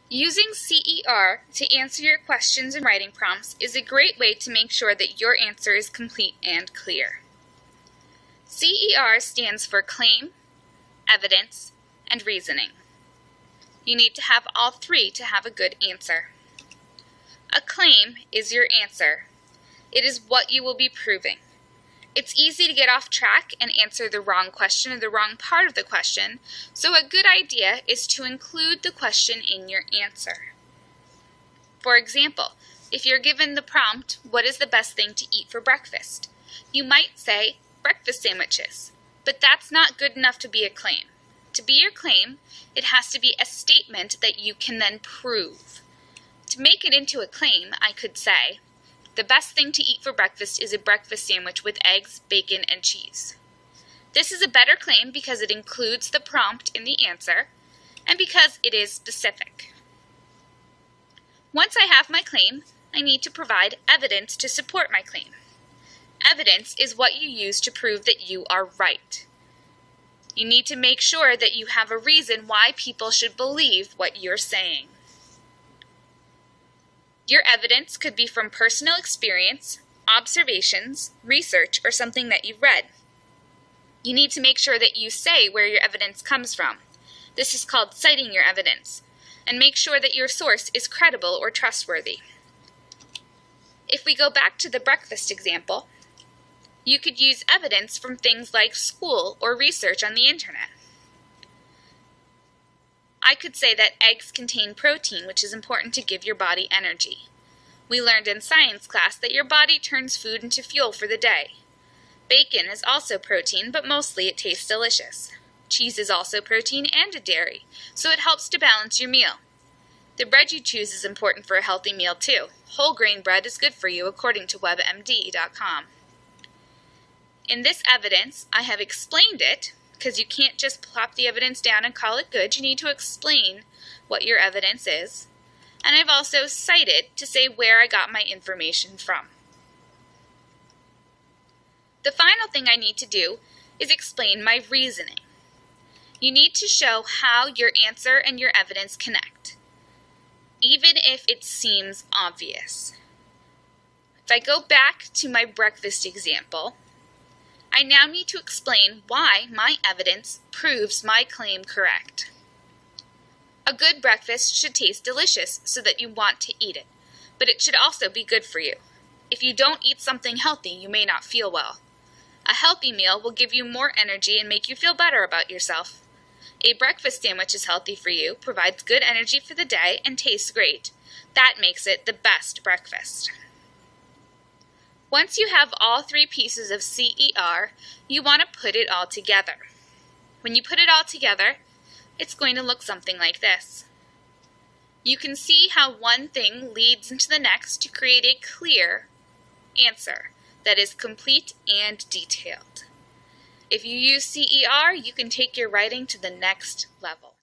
Using CER to answer your questions and writing prompts is a great way to make sure that your answer is complete and clear. CER stands for claim, evidence, and reasoning. You need to have all three to have a good answer. A claim is your answer. It is what you will be proving. It's easy to get off track and answer the wrong question or the wrong part of the question, so a good idea is to include the question in your answer. For example, if you're given the prompt, what is the best thing to eat for breakfast? You might say, breakfast sandwiches, but that's not good enough to be a claim. To be your claim, it has to be a statement that you can then prove. To make it into a claim, I could say, the best thing to eat for breakfast is a breakfast sandwich with eggs, bacon, and cheese. This is a better claim because it includes the prompt in the answer and because it is specific. Once I have my claim, I need to provide evidence to support my claim. Evidence is what you use to prove that you are right. You need to make sure that you have a reason why people should believe what you're saying. Your evidence could be from personal experience, observations, research, or something that you've read. You need to make sure that you say where your evidence comes from. This is called citing your evidence, and make sure that your source is credible or trustworthy. If we go back to the breakfast example, you could use evidence from things like school or research on the internet. I could say that eggs contain protein, which is important to give your body energy. We learned in science class that your body turns food into fuel for the day. Bacon is also protein, but mostly it tastes delicious. Cheese is also protein and a dairy, so it helps to balance your meal. The bread you choose is important for a healthy meal too. Whole grain bread is good for you according to WebMD.com. In this evidence, I have explained it, because you can't just plop the evidence down and call it good. You need to explain what your evidence is. And I've also cited to say where I got my information from. The final thing I need to do is explain my reasoning. You need to show how your answer and your evidence connect, even if it seems obvious. If I go back to my breakfast example, I now need to explain why my evidence proves my claim correct. A good breakfast should taste delicious so that you want to eat it, but it should also be good for you. If you don't eat something healthy, you may not feel well. A healthy meal will give you more energy and make you feel better about yourself. A breakfast sandwich is healthy for you, provides good energy for the day, and tastes great. That makes it the best breakfast. Once you have all three pieces of CER, you want to put it all together. When you put it all together, it's going to look something like this. You can see how one thing leads into the next to create a clear answer that is complete and detailed. If you use CER, you can take your writing to the next level.